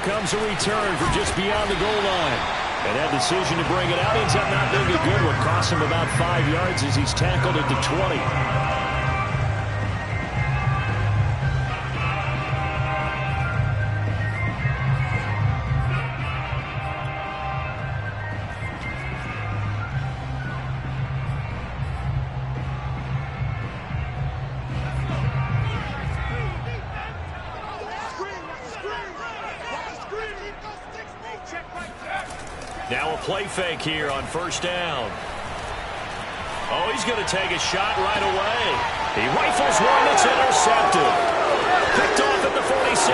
comes a return from just beyond the goal line. And that decision to bring it out ends up not being a good one. Cost him about 5 yards as he's tackled at the 20. Now a play fake here on first down. Oh, he's going to take a shot right away. He rifles one that's intercepted. Picked off at the 46.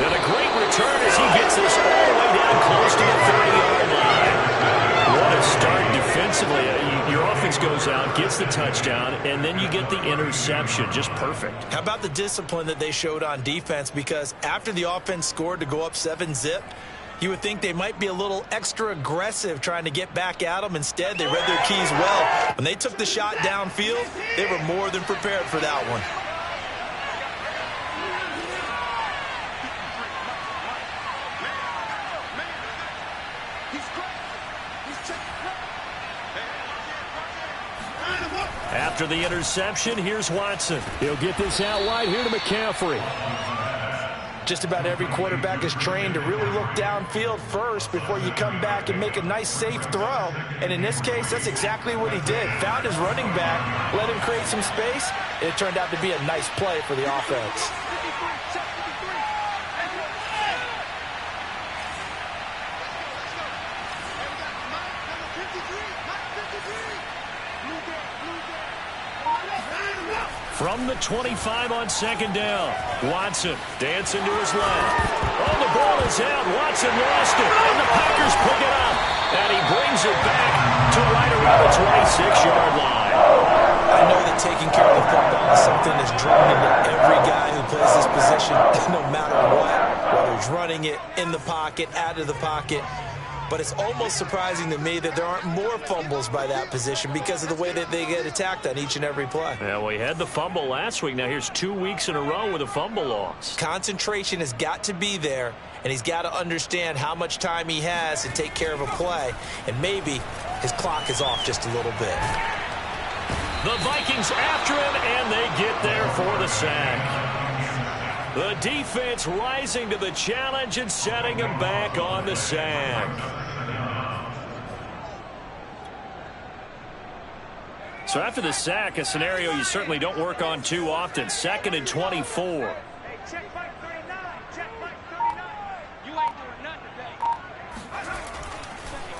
And a great return as he gets this all the way down close to the 30-yard line. What a start defensively. Your offense goes out, gets the touchdown, and then you get the interception. Just perfect. How about the discipline that they showed on defense? Because after the offense scored to go up 7-zip, you would think they might be a little extra aggressive trying to get back at them. Instead, they read their keys well. When they took the shot downfield, they were more than prepared for that one. After the interception, here's Watson. He'll get this out wide here to McCaffrey. Just about every quarterback is trained to really look downfield first before you come back and make a nice, safe throw. And in this case, that's exactly what he did. Found his running back, let him create some space, and it turned out to be a nice play for the offense. From the 25 on second down, Watson dancing to his left. Oh, the ball is out. Watson lost it, and the Packers pick it up. And he brings it back to right around the 26-yard line. I know that taking care of the football is something that's drawn into every guy who plays this position, no matter what, whether he's running it in the pocket, out of the pocket. But it's almost surprising to me that there aren't more fumbles by that position because of the way that they get attacked on each and every play. Yeah, well, he had the fumble last week. Now here's 2 weeks in a row with a fumble loss. Concentration has got to be there, and he's got to understand how much time he has to take care of a play. And maybe his clock is off just a little bit. The Vikings after him, and they get there for the sack. The defense rising to the challenge and setting him back on the sack. So after the sack, a scenario you certainly don't work on too often. 2nd and 24.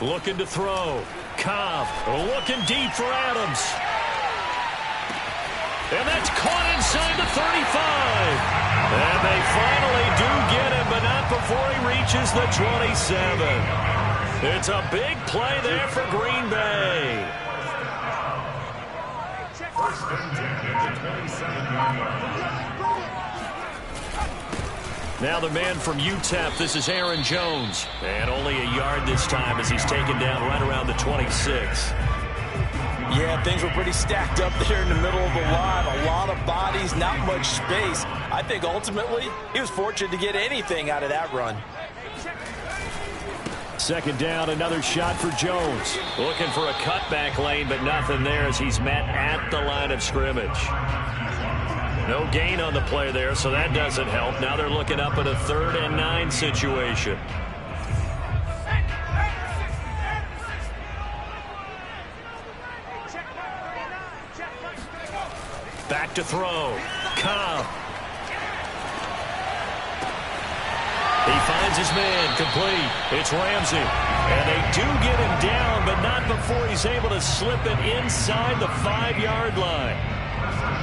Looking to throw. Cobb looking deep for Adams. And that's caught inside the 35. And they finally do get him, but not before he reaches the 27. It's a big play there for Green Bay. Now the man from UTEP, this is Aaron Jones. And only a yard this time as he's taken down right around the 26. Yeah, things were pretty stacked up there in the middle of the line. A lot of bodies, not much space. I think ultimately he was fortunate to get anything out of that run. 2nd down, another shot for Jones. Looking for a cutback lane, but nothing there as he's met at the line of scrimmage. No gain on the play there, so that doesn't help. Now they're looking up at a 3rd and 9 situation. Back to throw. Cobb. He finds his man complete. It's Ramsey. And they do get him down, but not before he's able to slip it inside the 5-yard line.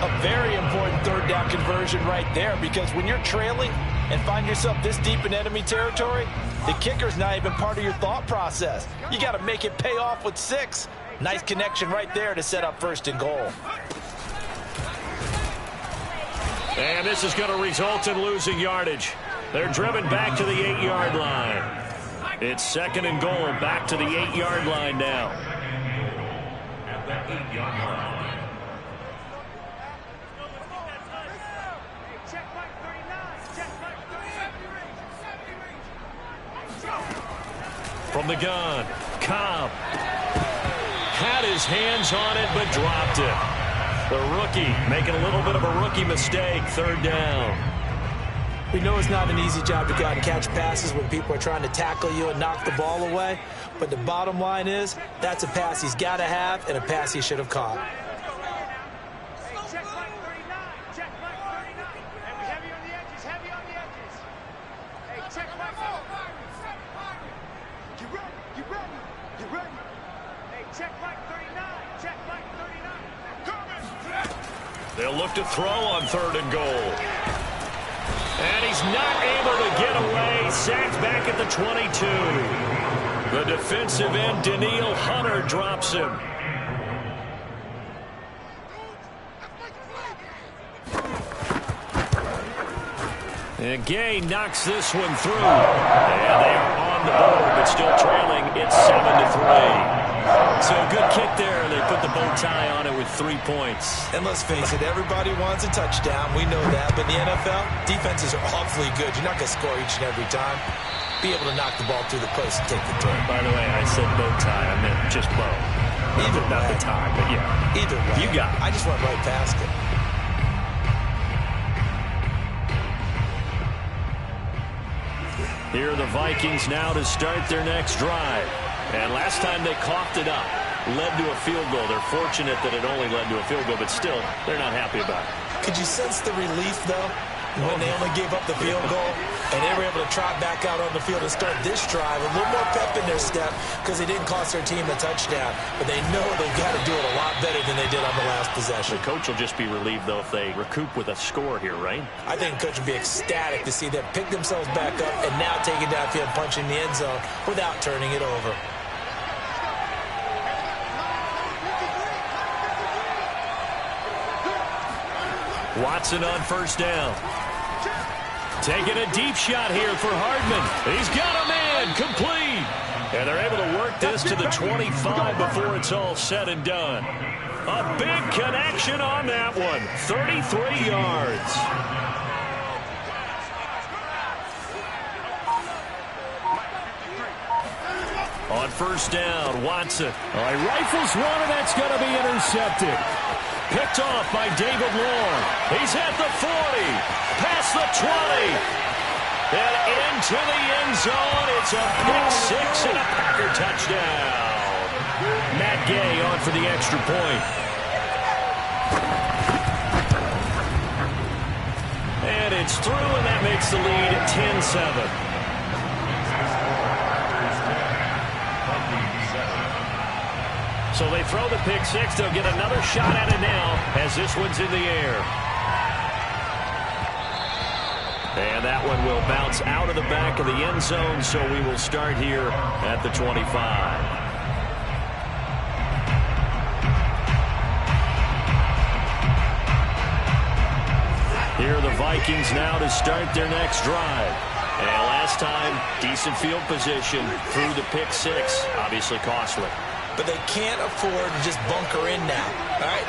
A very important 3rd down conversion right there, because when you're trailing and find yourself this deep in enemy territory, the kicker's not even part of your thought process. You got to make it pay off with 6. Nice connection right there to set up 1st and goal. And this is going to result in losing yardage. They're driven back to the 8-yard line. It's 2nd and goal, back to the 8-yard line now. At the 8-yard line. From the gun, Cobb had his hands on it but dropped it. The rookie making a little bit of a rookie mistake, third down. We know it's not an easy job to go out and catch passes when people are trying to tackle you and knock the ball away. But the bottom line is, that's a pass he's got to have and a pass he should have caught. They'll look to throw on 3rd and goal. And he's not able to get away. Sacked back at the 22. The defensive end, Daniil Hunter, drops him. And Gay knocks this one through. And they are on the board, but still trailing. It's 7-3. So a good kick there. They put the bow tie on it with 3 points. And let's face it, everybody wants a touchdown. We know that. But in the NFL, defenses are awfully good. You're not going to score each and every time. Be able to knock the ball through the post and take the throw. By the way, I said bow tie. I meant just bow. Either not way. the tie, but yeah. Either way. You got it. I just went right past it. Here are the Vikings now to start their next drive. And last time they coughed it up, led to a field goal. They're fortunate that it only led to a field goal, but still, they're not happy about it. Could you sense the relief, though, when they only gave up the field goal and they were able to trot back out on the field and start this drive? A little more pep in their step because they didn't cost their team a touchdown, but they know they've got to do it a lot better than they did on the last possession. The coach will just be relieved, though, if they recoup with a score here, right? I think the coach would be ecstatic to see them pick themselves back up and now take it downfield, punching the end zone without turning it over. Watson on 1st down. Taking a deep shot here for Hardman. He's got a man, complete. And they're able to work this to the 25 before it's all said and done. A big connection on that one. 33 yards. On 1st down, Watson. All right, rifles one, and that's going to be intercepted. Picked off by David Long. He's at the 40, past the 20, and into the end zone. It's a pick 6 and a Packer touchdown. Matt Gay on for the extra point. And it's through, and that makes the lead 10-7. So they throw the pick 6. They'll get another shot at it now as this one's in the air. And that one will bounce out of the back of the end zone, so we will start here at the 25. Here are the Vikings now to start their next drive. And last time, decent field position through the pick 6, obviously costly. But they can't afford to just bunker in now. All right,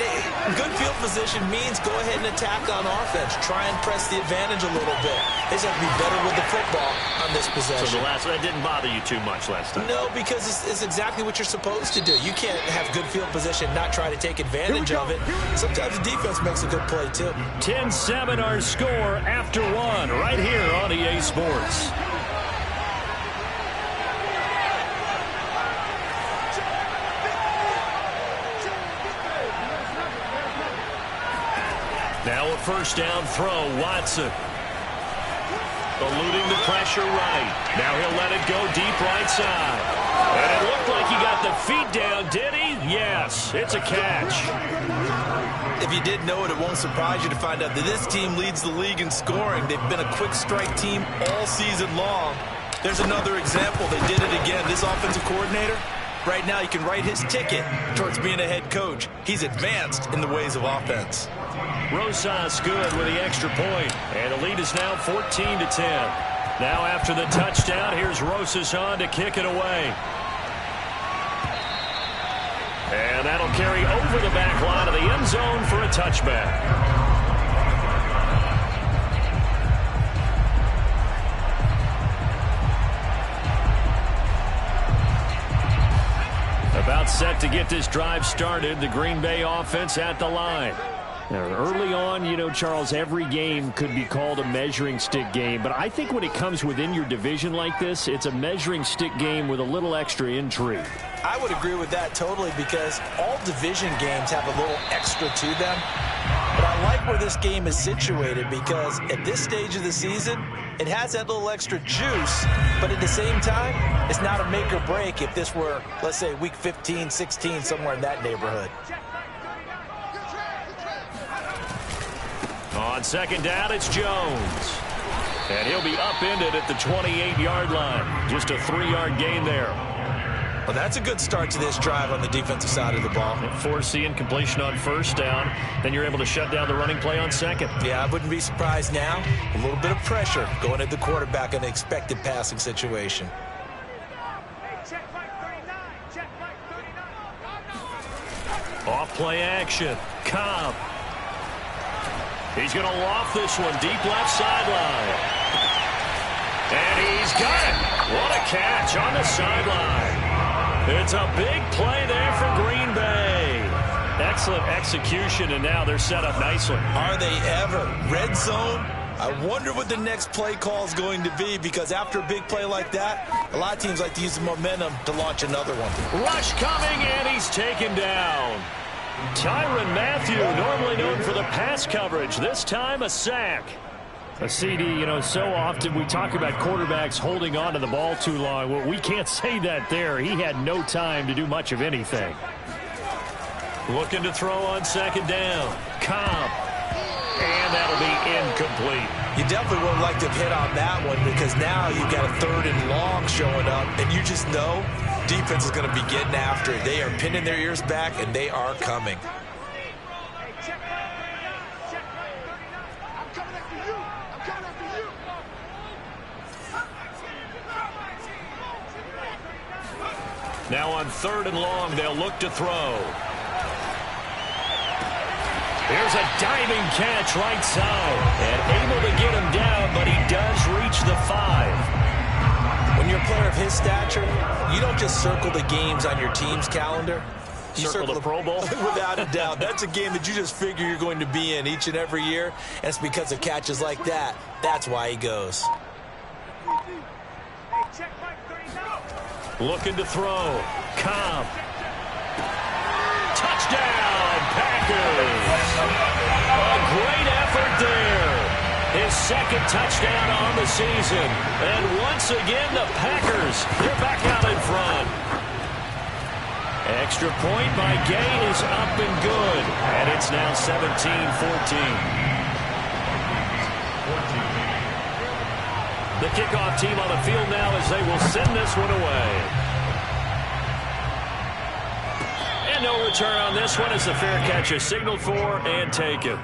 good field position means go ahead and attack on offense. Try and press the advantage a little bit. They just have to be better with the football on this possession. So that didn't bother you too much last time? No, because it's exactly what you're supposed to do. You can't have good field position and not try to take advantage of it. Sometimes the defense makes a good play, too. 10-7 our score after 1 right here on EA Sports. Now a 1st down throw, Watson. Eluding the pressure right. Now he'll let it go deep right side. And it looked like he got the feet down, did he? Yes, it's a catch. If you didn't know it, it won't surprise you to find out that this team leads the league in scoring. They've been a quick strike team all season long. There's another example. They did it again. This offensive coordinator, right now, he can write his ticket towards being a head coach. He's advanced in the ways of offense. Rosas good with the extra point. And the lead is now 14-10. Now after the touchdown, here's Rosas on to kick it away. And that'll carry over the back line of the end zone for a touchback. set to get this drive started. The Green Bay offense at the line. Now, early on, you know, Charles, every game could be called a measuring stick game. But I think when it comes within your division like this, it's a measuring stick game with a little extra intrigue. I would agree with that totally because all division games have a little extra to them. But I like where this game is situated because at this stage of the season, it has that little extra juice. But at the same time, it's not a make or break if this were, let's say, week 15, 16, somewhere in that neighborhood. On second down, it's Jones. And he'll be upended at the 28-yard line. Just a 3-yard gain there. Well, that's a good start to this drive on the defensive side of the ball. Force the incompletion on first down. Then you're able to shut down the running play on second. Yeah, I wouldn't be surprised now. A little bit of pressure going at the quarterback in an expected passing situation. Off play action. Cobb. He's going to loft this one deep left sideline. And he's got it. What a catch on the sideline. It's a big play there for Green Bay. Excellent execution, and now they're set up nicely. Are they ever? Red zone? I wonder what the next play call is going to be because after a big play like that, a lot of teams like to use the momentum to launch another one. Rush coming, and he's taken down. Tyrann Mathieu, normally known for the pass coverage, this time a sack. A CD, you know, so often we talk about quarterbacks holding on to the ball too long. Well, we can't say that there. He had no time to do much of anything. Looking to throw on second down. Cobb. And that'll be incomplete. You definitely would like to have hit on that one because now you've got a 3rd and long showing up, and you just know defense is going to be getting after it. They are pinning their ears back, and they are coming. Now on 3rd and long, they'll look to throw. Here's a diving catch right side. And able to get him down, but he does reach the 5. When you're a player of his stature, you don't just circle the games on your team's calendar. You circle the Pro Bowl? Without a doubt. That's a game that you just figure you're going to be in each and every year. And it's because of catches like that. That's why he goes. Looking to throw. Cobb. Touchdown, Packers. A great effort there. His 2nd touchdown on the season. And once again, the Packers, they're back out in front. Extra point by Gay is up and good. And it's now 17-14. The kickoff team on the field now as they will send this one away. And no return on this one as the fair catch is signaled for and taken.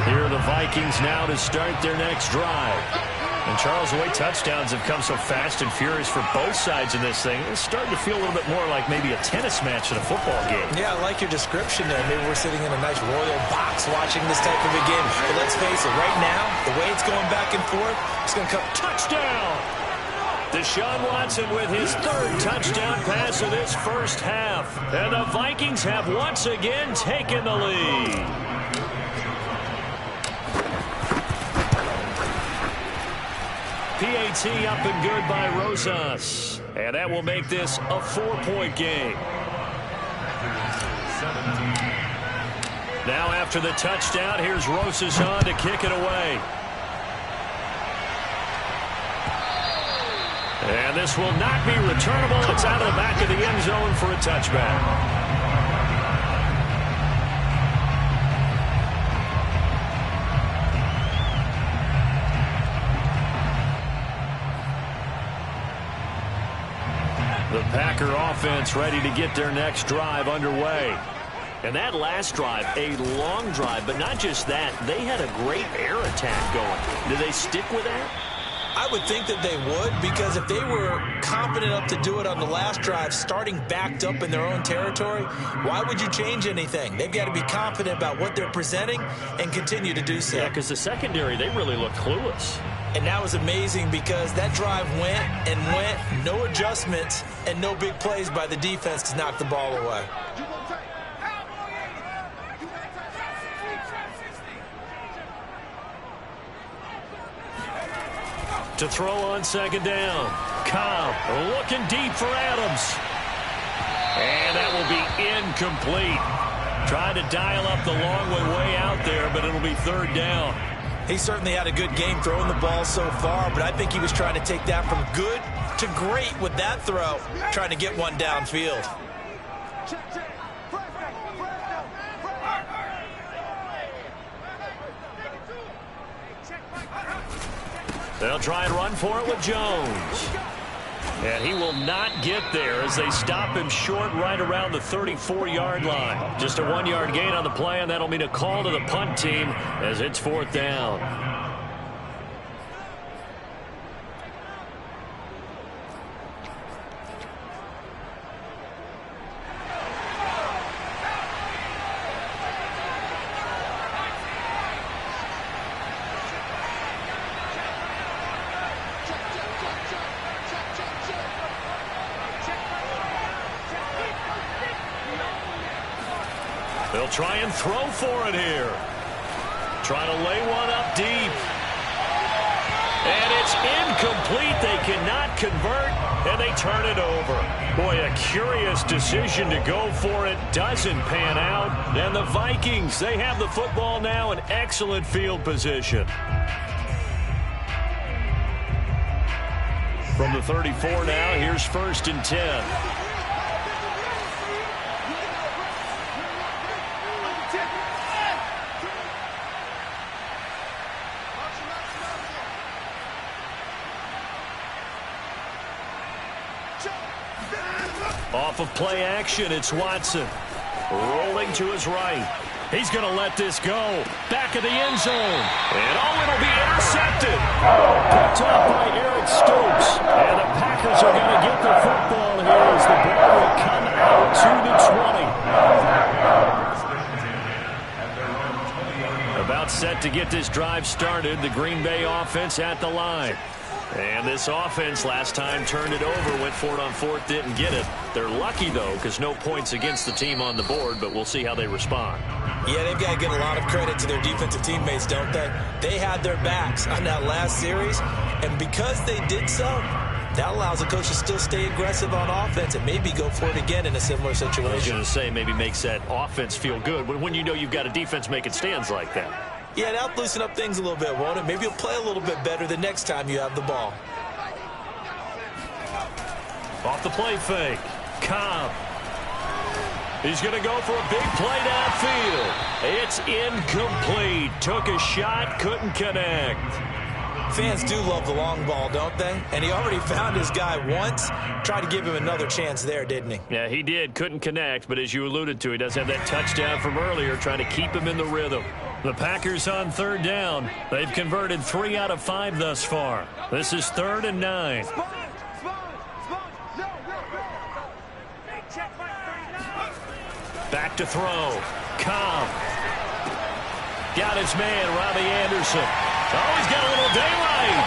Here are the Vikings now to start their next drive. And, Charles, the way touchdowns have come so fast and furious for both sides in this thing, it's starting to feel a little bit more like maybe a tennis match in a football game. Yeah, I like your description there. Maybe we're sitting in a nice royal box watching this type of a game. But let's face it, right now, the way it's going back and forth, it's going to come touchdown. Deshaun Watson with his 3rd touchdown pass of this first half. And the Vikings have once again taken the lead. PAT up and good by Rosas. And that will make this a 4-point game. Now after the touchdown, here's Rosas on to kick it away. And this will not be returnable. It's out of the back of the end zone for a touchback. The Packer offense ready to get their next drive underway. And that last drive, a long drive, but not just that. They had a great air attack going. Did they stick with that? I would think that they would, because if they were confident enough to do it on the last drive, starting backed up in their own territory, why would you change anything? They've got to be confident about what they're presenting and continue to do so. Yeah, because the secondary, they really look clueless. And that was amazing because that drive went and went, no adjustments and no big plays by the defense to knock the ball away. To throw on second down. Cobb looking deep for Adams. And that will be incomplete. Trying to dial up the long way out there, but it'll be third down. He certainly had a good game throwing the ball so far, but I think he was trying to take that from good to great with that throw, trying to get one downfield. They'll try and run for it with Jones. And he will not get there as they stop him short right around the 34-yard line. Just a 1-yard gain on the play, and that'll mean a call to the punt team as it's fourth down. They'll try and throw for it here. Try to lay one up deep. And it's incomplete. They cannot convert, and they turn it over. Boy, a curious decision to go for it. Doesn't pan out. And the Vikings, they have the football now in excellent field position. From the 34 now, here's 1st and 10. Off of play action, it's Watson. Rolling to his right. He's going to let this go. Back of the end zone. And it'll be intercepted. Picked up by Eric Stokes. And the Packers are going to get the football here as the ball will come out to the 20. About set to get this drive started. The Green Bay offense at the line. And this offense last time turned it over, went for it on 4th, didn't get it. They're lucky, though, because no points against the team on the board, but we'll see how they respond. Yeah, they've got to give a lot of credit to their defensive teammates, don't they? They had their backs on that last series, and because they did so, that allows the coach to still stay aggressive on offense and maybe go for it again in a similar situation. I was going to say maybe makes that offense feel good, but when you know you've got a defense making stands like that. Yeah, that'll loosen up things a little bit, won't it? Maybe you'll play a little bit better the next time you have the ball. Off the play fake. Cobb. He's going to go for a big play downfield. It's incomplete. Took a shot, couldn't connect. Fans do love the long ball, don't they? And he already found his guy once. Tried to give him another chance there, didn't he? Yeah, he did. Couldn't connect, but as you alluded to, he does have that touchdown from earlier, trying to keep him in the rhythm. The Packers on 3rd down. They've converted 3 out of 5 thus far. This is 3rd and 9. Back to throw. Cobb. Got his man, Robbie Anderson. Oh, he's got a little daylight.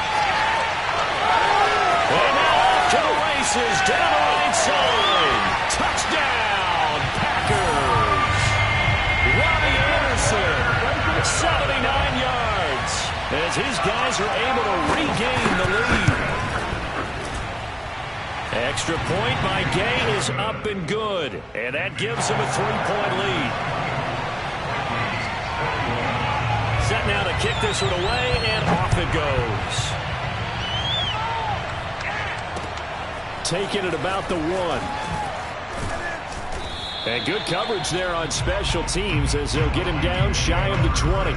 And now off to the races, down the right side. Touchdown, Packers. Robbie Anderson, 79 yards, as his guys are able to regain the lead. Extra point by Gggg is up and good, and that gives him a 3-point lead. Set now to kick this one away, and off it goes. Taking it about the 1. And good coverage there on special teams as they'll get him down shy of the 20.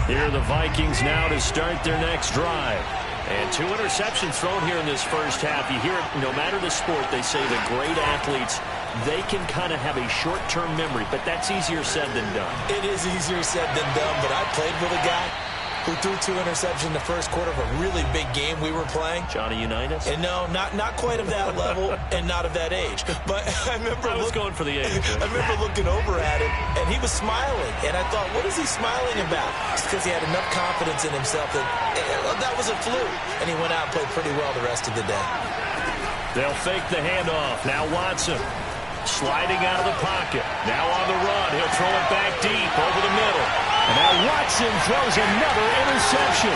Here are the Vikings now to start their next drive. And 2 interceptions thrown here in this first half. You hear it, no matter the sport, they say the great athletes, they can kind of have a short-term memory, but that's easier said than done. It is easier said than done, but I played with a guy who threw 2 interceptions in the first quarter of a really big game we were playing. Johnny Unitas? And no, not quite of that level and not of that age. But I was going for the age. I remember looking over at him, and he was smiling. And I thought, what is he smiling about? It's because he had enough confidence in himself that was a fluke. And he went out and played pretty well the rest of the day. They'll fake the handoff. Now Watson sliding out of the pocket. Now on the run. He'll throw it back deep over the middle. And now Watson throws another interception.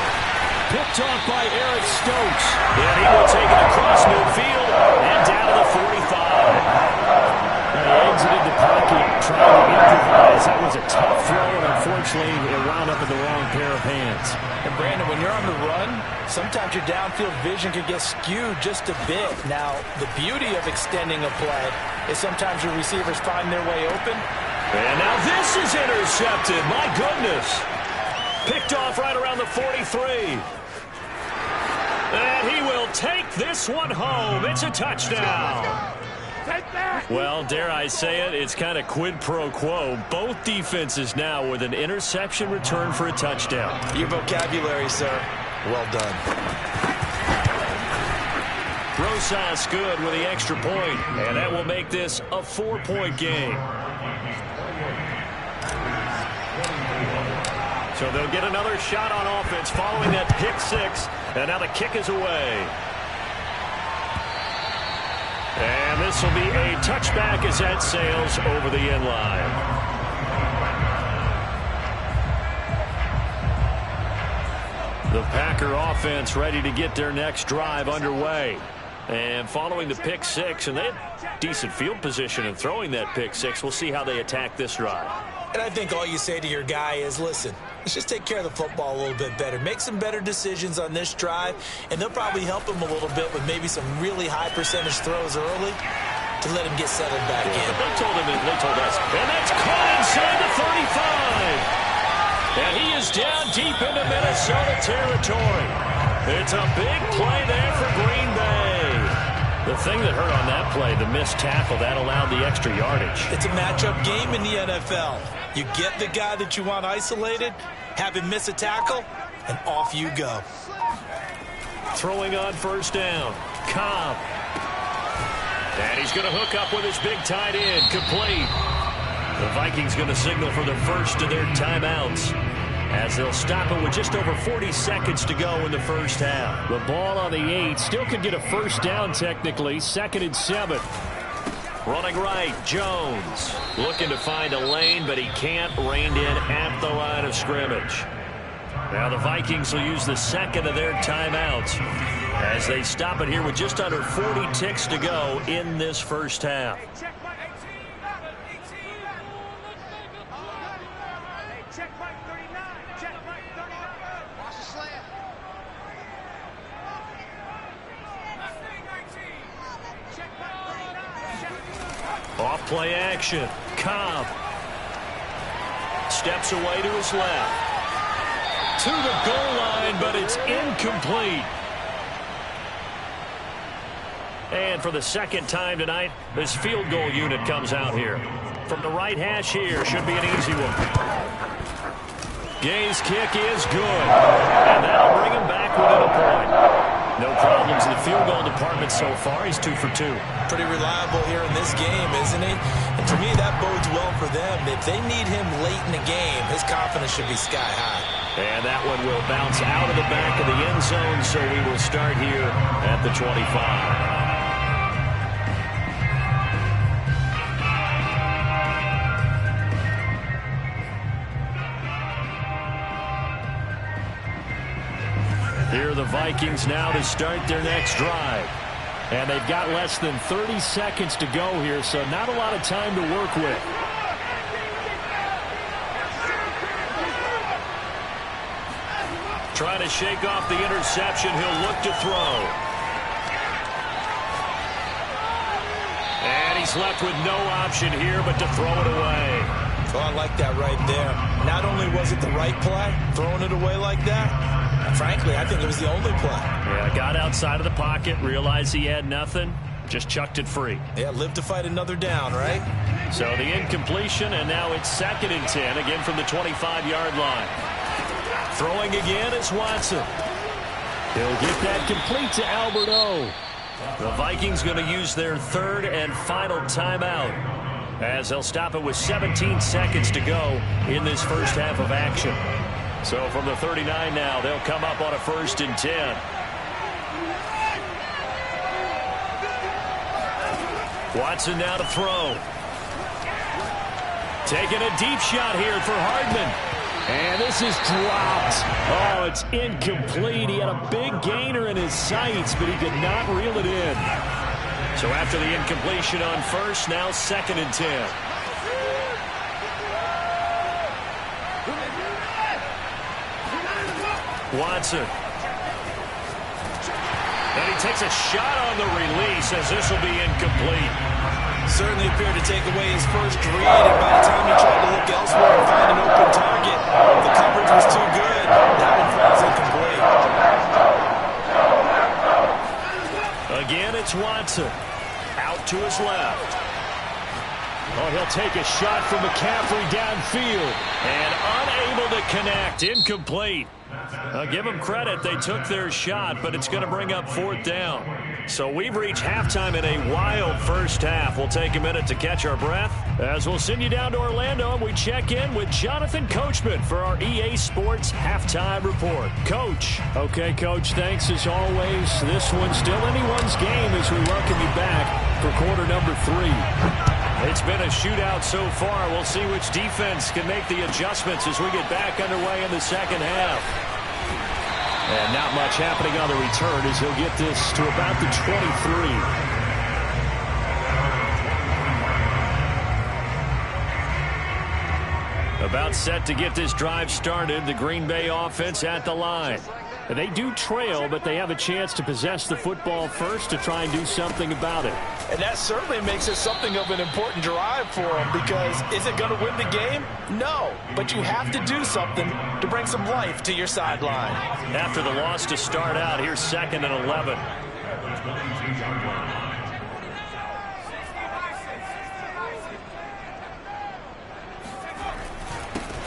Picked off by Eric Stokes. And he will take it across midfield and down to the 45. He exited the pocket trying to improvise. That was a tough throw, and unfortunately it wound up in the wrong pair of hands. And Brandon, when you're on the run, sometimes your downfield vision can get skewed just a bit. Now, the beauty of extending a play is sometimes your receivers find their way open. And now this is intercepted. My goodness. Picked off right around the 43. And he will take this one home. It's a touchdown. Well, dare I say it, it's kind of quid pro quo. Both defenses now with an interception return for a touchdown. Your vocabulary, sir. Well done. Rosas good with the extra point, and that will make this a 4-point game. So they'll get another shot on offense following that pick six, and now the kick is away. And this will be a touchback as that sails over the end line. The Packer offense ready to get their next drive underway. And following the pick six, and they had decent field position in throwing that pick six. We'll see how they attack this drive. And I think all you say to your guy is, listen, let's just take care of the football a little bit better. Make some better decisions on this drive, and they'll probably help him a little bit with maybe some really high percentage throws early to let him get settled back in. But they told us. And that's caught inside the 35. And he is down deep into Minnesota territory. It's a big play there for Green Bay. The thing that hurt on that play, the missed tackle, that allowed the extra yardage. It's a matchup game in the NFL. You get the guy that you want isolated, have him miss a tackle, and off you go. Throwing on first down. Cobb. And he's going to hook up with his big tight end. Complete. The Vikings going to signal for the first of their timeouts, as they'll stop it with just over 40 seconds to go in the first half. The ball on the 8. Still could get a first down technically. 2nd and 7. Running right, Jones. Looking to find a lane, but he can't. Reined in at the line of scrimmage. Now the Vikings will use the second of their timeouts as they stop it here with just under 40 ticks to go in this first half. Off play action. Cobb steps away to his left. To the goal line, but it's incomplete. And for the second time tonight, this field goal unit comes out here. From the right hash here, should be an easy one. Gay's kick is good. And that'll bring him back within a point. No problems in the field goal department so far. He's 2 for 2. Pretty reliable here in this game, isn't he? And to me, that bodes well for them. If they need him late in the game, his confidence should be sky high. And that one will bounce out of the back of the end zone, so we will start here at the 25. Here are the Vikings now to start their next drive. And they've got less than 30 seconds to go here, so not a lot of time to work with. Trying to shake off the interception. He'll look to throw. And he's left with no option here but to throw it away. Oh, I like that right there. Not only was it the right play, throwing it away like that, frankly, I think it was the only play. Yeah, got outside of the pocket, realized he had nothing, just chucked it free. Yeah, live to fight another down, right? So the incompletion, and now it's 2nd and 10, again from the 25-yard line. Throwing again is Watson. He'll get that complete to Albert O. The Vikings going to use their third and final timeout, as they'll stop it with 17 seconds to go in this first half of action. So from the 39 now, they'll come up on a 1st and 10. Watson now to throw. Taking a deep shot here for Hardman. And this is dropped. Oh, it's incomplete. He had a big gainer in his sights, but he could not reel it in. So after the incompletion on 1st, now 2nd and 10. Watson. And he takes a shot on the release as this will be incomplete. Certainly appeared to take away his first read, and by the time he tried to look elsewhere and find an open target, the coverage was too good. That one falls incomplete. Again, it's Watson. Out to his left. Oh, he'll take a shot from McCaffrey downfield. And unable to connect. Incomplete. Give them credit. They took their shot, but it's going to bring up 4th down. So we've reached halftime in a wild first half. We'll take a minute to catch our breath as we'll send you down to Orlando and we check in with Jonathan Coachman for our EA Sports Halftime Report. Coach. Okay, Coach, thanks as always. This one's still anyone's game as we welcome you back for quarter number 3. It's been a shootout so far. We'll see which defense can make the adjustments as we get back underway in the second half. And not much happening on the return as he'll get this to about the 23. About set to get this drive started. The Green Bay offense at the line. They do trail, but they have a chance to possess the football first to try and do something about it. And that certainly makes it something of an important drive for them, because is it going to win the game? No, but you have to do something to bring some life to your sideline. After the loss to start out, here's 2nd and 11.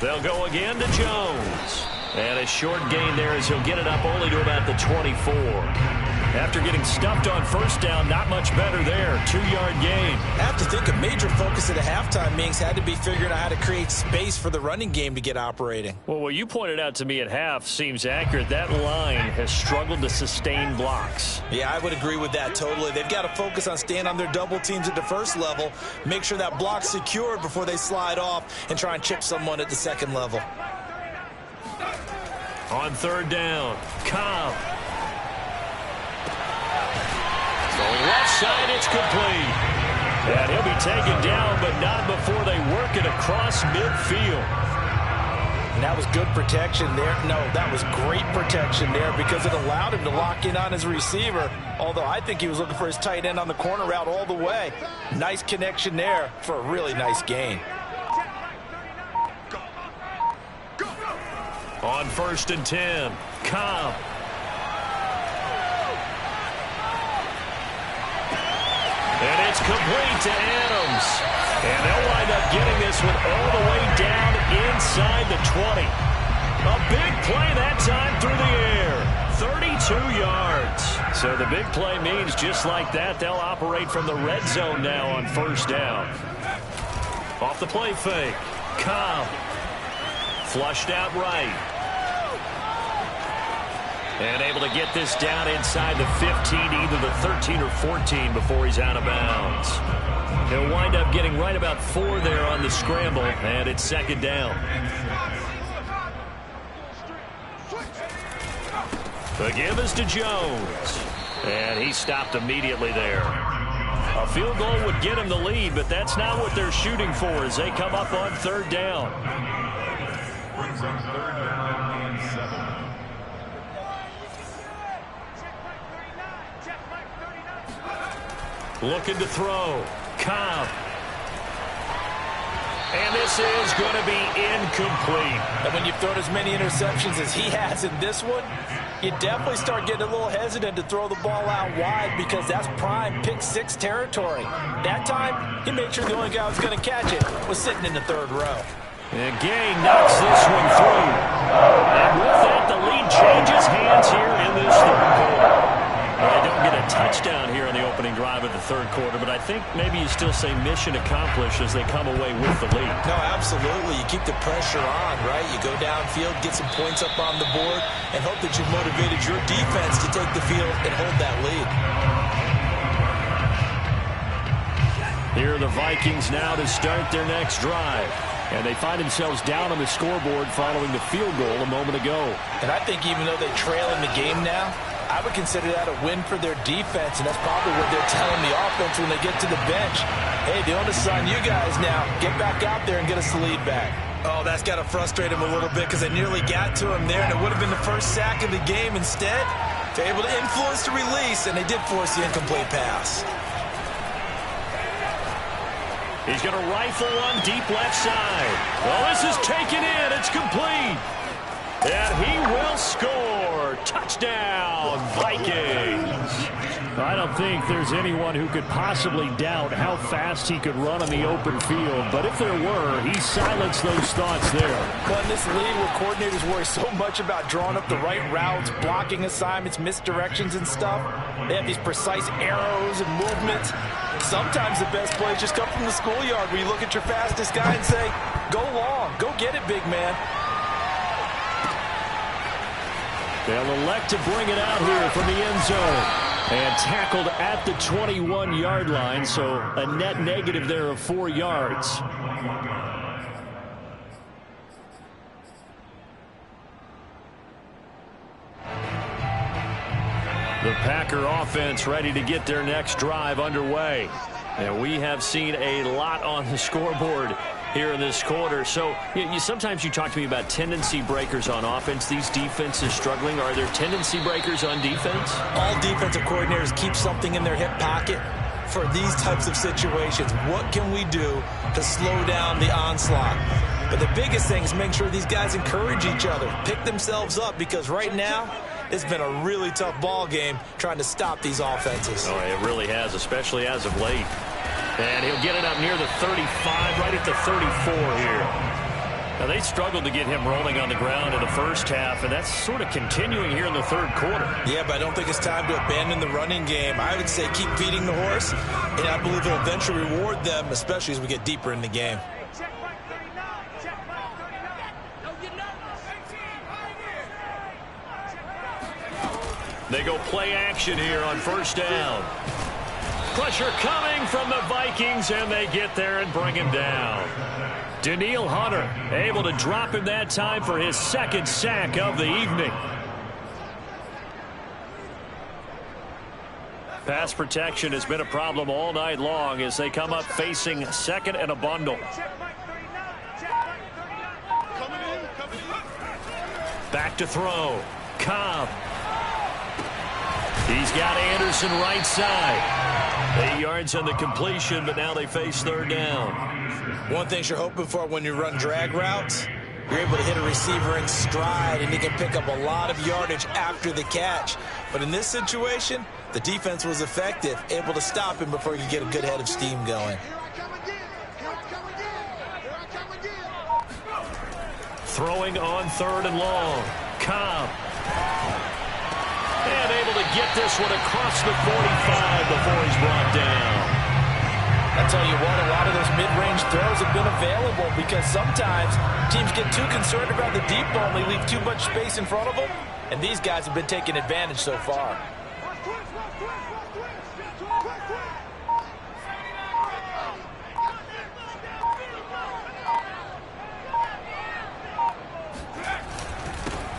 They'll go again to Jones. And a short gain there as he'll get it up only to about the 24. After getting stuffed on 1st down, not much better there. 2-yard gain. I have to think a major focus at the halftime, Minks, had to be figuring out how to create space for the running game to get operating. Well, what you pointed out to me at half seems accurate. That line has struggled to sustain blocks. Yeah, I would agree with that totally. They've got to focus on staying on their double teams at the 1st level, make sure that block's secured before they slide off and try and chip someone at the 2nd level. On 3rd down, Cobb. Going left side, it's complete. And he'll be taken down, but not before they work it across midfield. And that was good protection there. No, that was great protection there because it allowed him to lock in on his receiver, although I think he was looking for his tight end on the corner route all the way. Nice connection there for a really nice gain. On 1st and 10, Cobb. And it's complete to Adams. And they'll wind up getting this one all the way down inside the 20. A big play that time through the air. 32 yards. So the big play means just like that, they'll operate from the red zone now on 1st down. Off the play fake, Cobb. Flushed out right. And able to get this down inside the 15, either the 13 or 14 before he's out of bounds. He'll wind up getting right about 4 there on the scramble, and it's 2nd down. The give is to Jones. And he stopped immediately there. A field goal would get him the lead, but that's not what they're shooting for as they come up on 3rd down. Brings up 3rd down and 7. Looking to throw. Cobb. And this is going to be incomplete. And when you've thrown as many interceptions as he has in this one, you definitely start getting a little hesitant to throw the ball out wide because that's prime pick 6 territory. That time, he made sure the only guy who was going to catch it was sitting in the 3rd row. And Gggg knocks this one through. And with that, the lead changes hands here in this third quarter. Well, they don't get a touchdown here on the opening drive of the third quarter, but I think maybe you still say mission accomplished as they come away with the lead. No, absolutely. You keep the pressure on, right? You go downfield, get some points up on the board, and hope that you've motivated your defense to take the field and hold that lead. Here are the Vikings now to start their next drive. And they find themselves down on the scoreboard following the field goal a moment ago. And I think even though they trail in the game now, I would consider that a win for their defense, and that's probably what they're telling the offense when they get to the bench. Hey, the onus is on you guys now. Get back out there and get us the lead back. Oh, that's got to frustrate him a little bit because they nearly got to him there, and it would have been the first sack of the game. Instead, they're able to influence the release, and they did force the incomplete pass. He's going to rifle one deep left side. Well, this is taken in. It's complete. And he will score. Touchdown, Vikings. I don't think there's anyone who could possibly doubt how fast he could run on the open field. But if there were, he silenced those thoughts there. Well, in this league where coordinators worry so much about drawing up the right routes, blocking assignments, misdirections and stuff, they have these precise arrows and movements. Sometimes the best plays just come from the schoolyard where you look at your fastest guy and say, go long, go get it, big man. They'll elect to bring it out here from the end zone. And tackled at the 21-yard line, so a net negative there of 4 yards. The Packer offense ready to get their next drive underway. And we have seen a lot on the scoreboard here in this quarter. So sometimes you talk to me about tendency breakers on offense. These defenses struggling. Are there tendency breakers on defense? All defensive coordinators keep something in their hip pocket for these types of situations. What can we do to slow down the onslaught? But the biggest thing is make sure these guys encourage each other, pick themselves up, because right now it's been a really tough ball game trying to stop these offenses. Oh, it really has, especially as of late. And he'll get it up near the 35, right at the 34 here. Now, they struggled to get him rolling on the ground in the first half, and that's sort of continuing here in the third quarter. Yeah, but I don't think it's time to abandon the running game. I would say keep feeding the horse, and I believe it'll eventually reward them, especially as we get deeper in the game. They go play action here on first down. Pressure coming from the Vikings, and they get there and bring him down. Danielle Hunter able to drop him that time for his second sack of the evening. Pass protection has been a problem all night long as they come up facing second and a bundle. Back to throw. Cobb. He's got Anderson right side. 8 yards on the completion, but now they face third down. One thing you're hoping for when you run drag routes, you're able to hit a receiver in stride, and he can pick up a lot of yardage after the catch. But in this situation, the defense was effective, able to stop him before he could get a good head of steam going. Throwing on third and long. Cobb. And able to get this one across the 45 before he's brought down. I tell you what, a lot of those mid-range throws have been available because sometimes teams get too concerned about the deep ball and they leave too much space in front of them, and these guys have been taking advantage so far.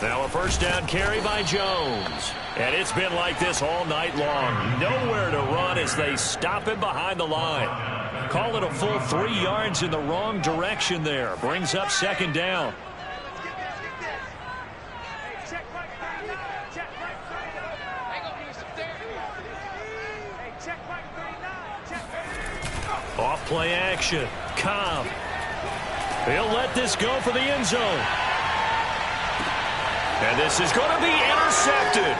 Now a first down carry by Jones. And it's been like this all night long. Nowhere to run as they stop him behind the line. Call it a full 3 yards in the wrong direction there. Brings up second down. Off play action. Cobb. He'll let this go for the end zone. And this is going to be intercepted.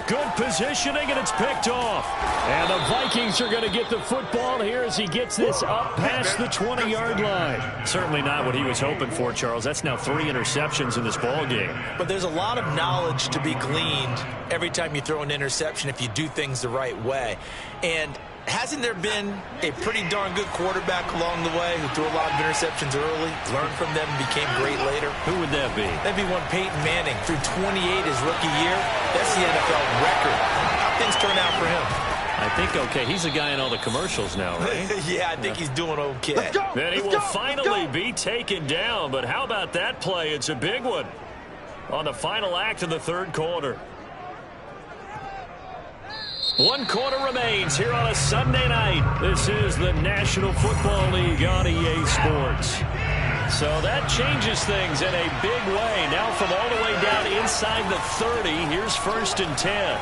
Good positioning, and it's picked off. And the Vikings are going to get the football here as he gets this up past the 20-yard line. Certainly not what he was hoping for, Charles. That's now 3 interceptions in this ball game. But there's a lot of knowledge to be gleaned every time you throw an interception if you do things the right way. And hasn't there been a pretty darn good quarterback along the way who threw a lot of interceptions early, learned from them, and became great later? Who would that be? That'd be one Peyton Manning. Threw 28 his rookie year. That's the NFL record. How things turn out for him? I think okay. He's a guy in all the commercials now, right? Yeah, I think he's doing okay. Then he will finally be taken down. But how about that play? It's a big one on the final act of the third quarter. 1 quarter remains here on a Sunday night. This is the National Football League on EA Sports. So that changes things in a big way. Now from all the way down inside the 30, here's 1st and 10.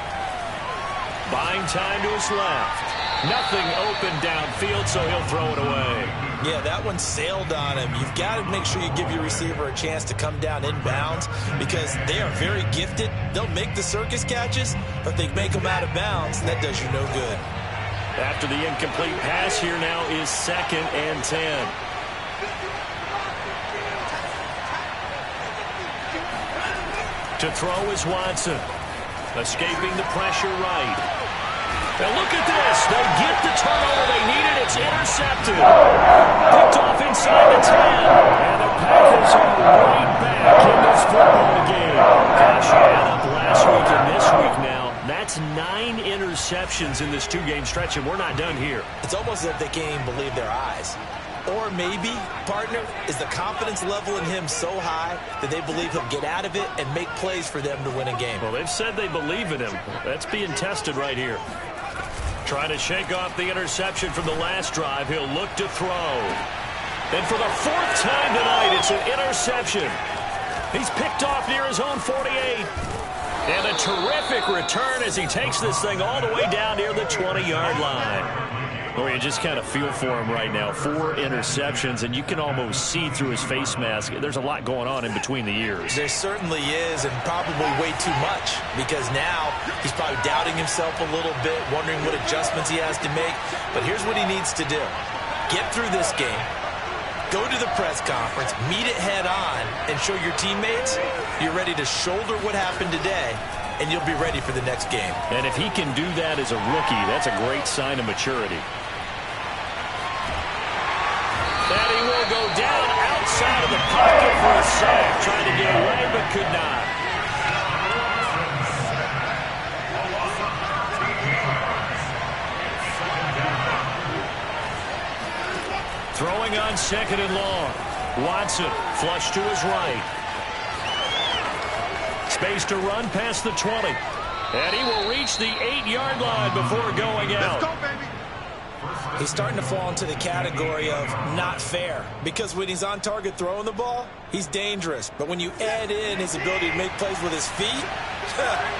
Buying time to his left. Nothing open downfield, so he'll throw it away. Yeah, that one sailed on him. You've got to make sure you give your receiver a chance to come down inbounds because they are very gifted. They'll make the circus catches, but they make them out of bounds, and that does you no good. After the incomplete pass, here now is 2nd and 10. To throw is Watson. Escaping the pressure right. Now look at this. They get the turnover they needed. It's intercepted. Picked off inside the 10. And the Packers are right back in this football game. Gosh, you add up last week and this week now. That's 9 interceptions in this 2-game stretch, and we're not done here. It's almost as if they can't even believe their eyes. Or maybe, partner, is the confidence level in him so high that they believe he'll get out of it and make plays for them to win a game. Well, they've said they believe in him. That's being tested right here. Trying to shake off the interception from the last drive. He'll look to throw. And for the 4th time tonight, it's an interception. He's picked off near his own 48. And a terrific return as he takes this thing all the way down near the 20-yard line. Oh, you just kind of feel for him right now. 4 interceptions, and you can almost see through his face mask. There's a lot going on in between the ears. There certainly is, and probably way too much, because now he's probably doubting himself a little bit, wondering what adjustments he has to make. But here's what he needs to do. Get through this game, go to the press conference, meet it head on, and show your teammates you're ready to shoulder what happened today, and you'll be ready for the next game. And if he can do that as a rookie, that's a great sign of maturity. And he will go down outside of the pocket for a sack. Trying to get away, but could not. Throwing on 2nd and long. Watson, flush to his right. Space to run past the 20. And he will reach the 8-yard line before going out. Let's go, baby. He's starting to fall into the category of not fair, because when he's on target throwing the ball, he's dangerous. But when you add in his ability to make plays with his feet,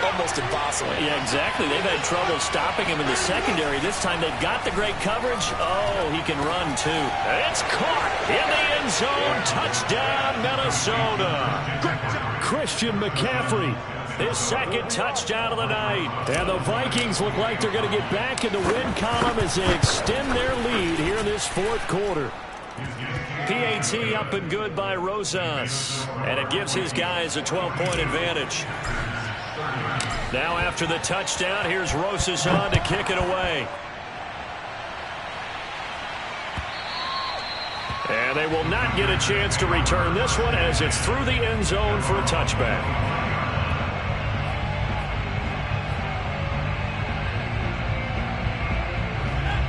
almost impossible. Yeah, exactly. They've had trouble stopping him in the secondary. This time they've got the great coverage. Oh, he can run too. It's caught in the end zone. Touchdown, Minnesota. Christian McCaffrey, his 2nd touchdown of the night. And the Vikings look like they're going to get back in the win column as they extend their lead here in this 4th quarter. PAT up and good by Rosas. And it gives his guys a 12-point advantage. Now after the touchdown, here's Rosas on to kick it away. And they will not get a chance to return this one as it's through the end zone for a touchback.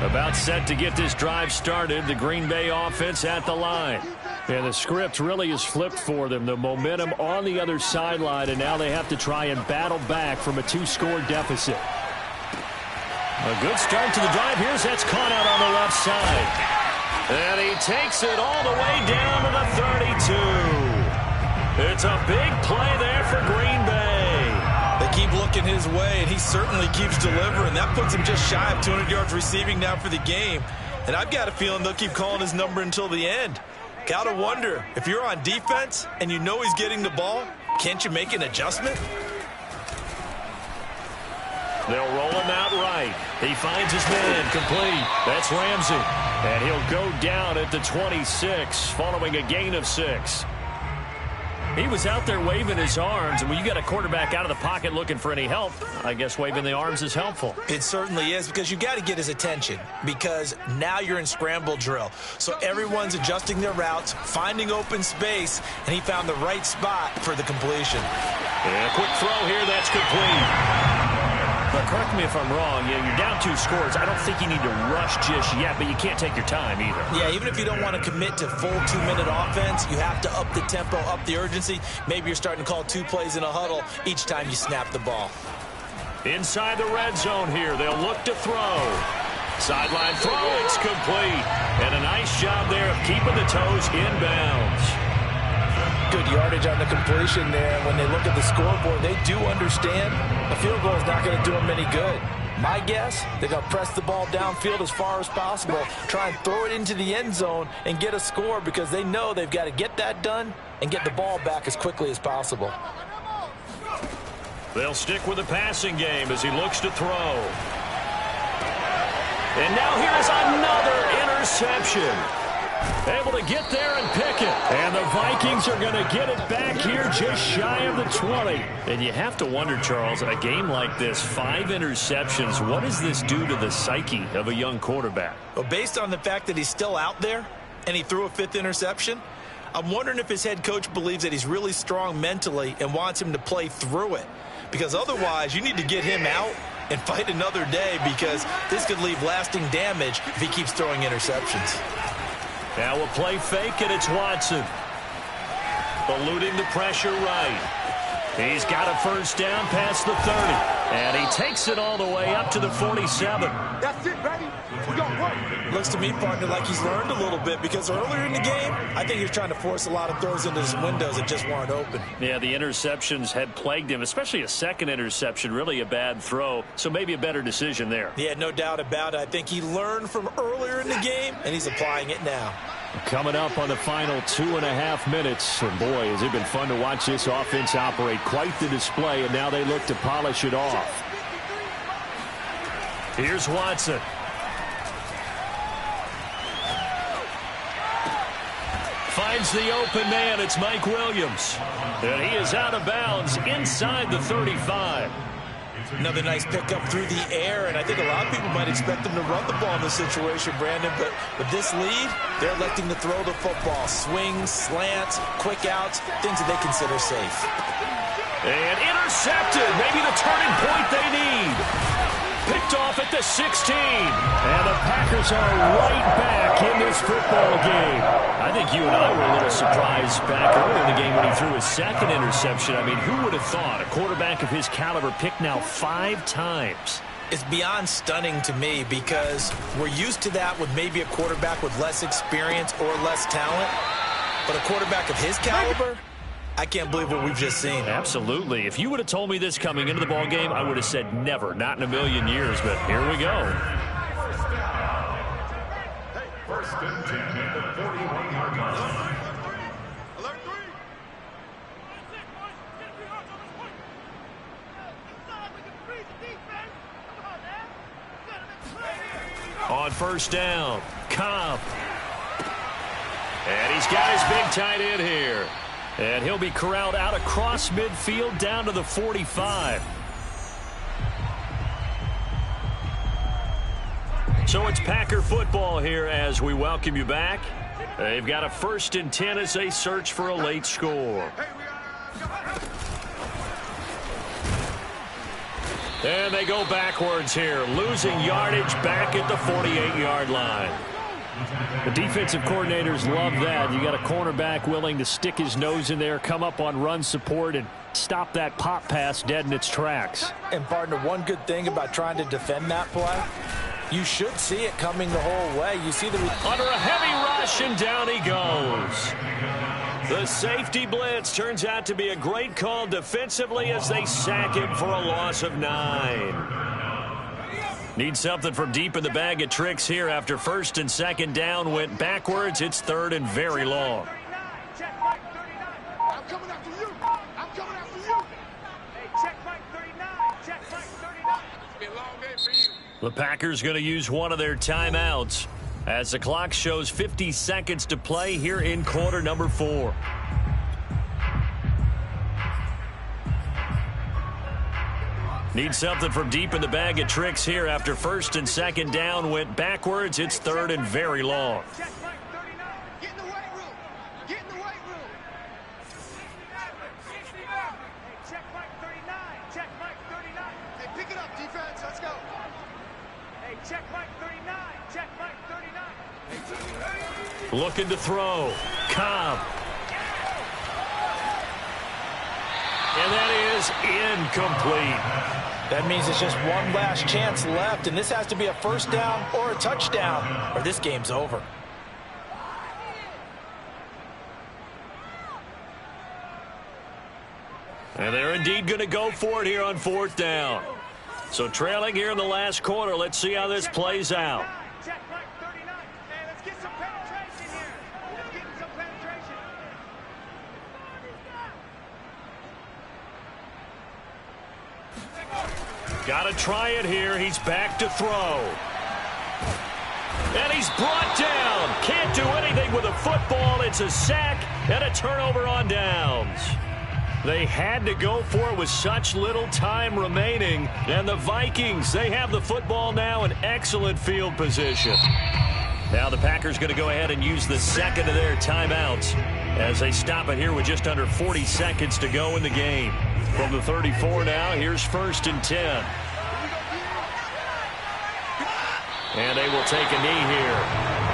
About set to get this drive started. The Green Bay offense at the line. And the script really is flipped for them. The momentum on the other sideline, and now they have to try and battle back from a 2-score deficit. A good start to the drive. Here's that's caught out on the left side. And he takes it all the way down to the 32. It's a big play there for Green Bay. They keep looking his way, and he certainly keeps delivering. That puts him just shy of 200 yards receiving now for the game. And I've got a feeling they'll keep calling his number until the end. Gotta wonder, if you're on defense and you know he's getting the ball, can't you make an adjustment? They'll roll him out right. He finds his man, complete. That's Ramsey. And he'll go down at the 26 following a gain of 6. He was out there waving his arms, and when you got a quarterback out of the pocket looking for any help, I guess waving the arms is helpful. It certainly is, because you got to get his attention, because now you're in scramble drill. So everyone's adjusting their routes, finding open space, and he found the right spot for the completion. And a quick throw here, that's complete. But correct me if I'm wrong, you're down 2 scores. I don't think you need to rush just yet, but you can't take your time either. Yeah, even if you don't want to commit to full 2-minute offense, you have to up the tempo, up the urgency. Maybe you're starting to call 2 plays in a huddle each time you snap the ball. Inside the red zone here, they'll look to throw. Sideline throw, it's complete. And a nice job there of keeping the toes inbounds. Good yardage on the completion there. When they look at the scoreboard, they do understand a field goal is not going to do them any good. My guess, they're going to press the ball downfield as far as possible, try and throw it into the end zone and get a score, because they know they've got to get that done and get the ball back as quickly as possible. They'll stick with the passing game as he looks to throw. And now here is another interception. Able to get there and pick it. And the Vikings are going to get it back here just shy of the 20. And you have to wonder, Charles, a game like this, 5 interceptions, what does this do to the psyche of a young quarterback? Well, based on the fact that he's still out there and he threw a 5th interception, I'm wondering if his head coach believes that he's really strong mentally and wants him to play through it. Because otherwise, you need to get him out and fight another day, because this could leave lasting damage if he keeps throwing interceptions. Now a play fake, and it's Watson. Eluding the pressure right. He's got a first down past the 30. And he takes it all the way up to the 47. That's it, baby. We got work. Looks to me, partner, like he's learned a little bit, because earlier in the game, I think he was trying to force a lot of throws into his windows that just weren't open. Yeah, the interceptions had plagued him, especially a second interception, really a bad throw. So maybe a better decision there. Yeah, no doubt about it. I think he learned from earlier in the game, and he's applying it now. Coming up on the final 2.5 minutes. And boy, has it been fun to watch this offense operate. Quite the display, and now they look to polish it off. Here's Watson. Finds the open man. It's Mike Williams. And he is out of bounds inside the 35. Another nice pickup through the air, and I think a lot of people might expect them to run the ball in this situation, Brandon, but with this lead, they're electing to throw the football. Swings, slants, quick outs, things that they consider safe. And intercepted. Maybe the turning point they need. Picked off at the 16. And the Packers are right back in this football game. I think you and I were a little surprised back early in the game when he threw his second interception. I mean, who would have thought a quarterback of his caliber picked now 5 times? It's beyond stunning to me, because we're used to that with maybe a quarterback with less experience or less talent. But a quarterback of his caliber, I can't believe what we've just seen. Absolutely. If you would have told me this coming into the ball game, I would have said never, not in a million years. But here we go. First and 10 at the 41-yard line. On first down, Cobb. And he's got his big tight end here. And he'll be corralled out across midfield down to the 45. So it's Packer football here as we welcome you back. They've got a 1st and 10 as they search for a late score. And they go backwards here, losing yardage back at the 48-yard line. The defensive coordinators love that. You got a cornerback willing to stick his nose in there, come up on run support, and stop that pop pass dead in its tracks. And, partner, one good thing about trying to defend that play, you should see it coming the whole way. You see the under a heavy rush, and down he goes. The safety blitz turns out to be a great call defensively as they sack him for a loss of 9. Need something from deep in the bag of tricks here after 1st and 2nd down went backwards. It's 3rd and very long. I'm coming after you. I'm coming after you. Hey, check Mike 39. Check Mike 39. The Packers going to use one of their timeouts as the clock shows 50 seconds to play here in quarter number 4. Need something from deep in the bag of tricks here after first and second down went backwards. It's third and very long. Get in the weight room. Get in the weight room. Hey, check Mike 39. Check Mike 39. Hey, pick it up, defense. Let's go. Hey, check Mike 39. Check Mike 39. Looking to throw. Cobb. And that is incomplete. That means it's just one last chance left, and this has to be a first down or a touchdown, or this game's over. And they're indeed going to go for it here on fourth down. So trailing here in the last quarter. Let's see how this plays out. Check Mike 39. Hey, let's get some penetration here. Let's get some penetration. Got to try it here. He's back to throw. And he's brought down. Can't do anything with a football. It's a sack and a turnover on downs. They had to go for it with such little time remaining. And the Vikings, they have the football now in excellent field position. Now the Packers going to go ahead and use the second of their timeouts as they stop it here with just under 40 seconds to go in the game. From the 34 now, here's first and 10. And they will take a knee here.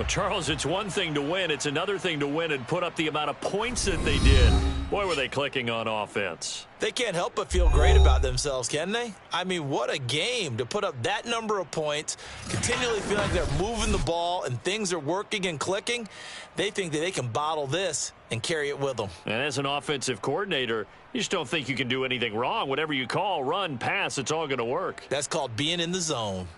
Charles, it's one thing to win. It's another thing to win and put up the amount of points that they did. Boy, were they clicking on offense. They can't help but feel great about themselves, can they? I mean, what a game to put up that number of points, continually feeling like they're moving the ball and things are working and clicking. They think that they can bottle this and carry it with them. And as an offensive coordinator, you just don't think you can do anything wrong. Whatever you call, run, pass, it's all going to work. That's called being in the zone.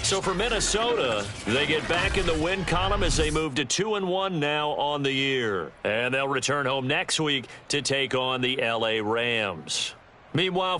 So for Minnesota, they get back in the win column as they move to 2-1 now on the year. And they'll return home next week to take on the LA Rams. Meanwhile, for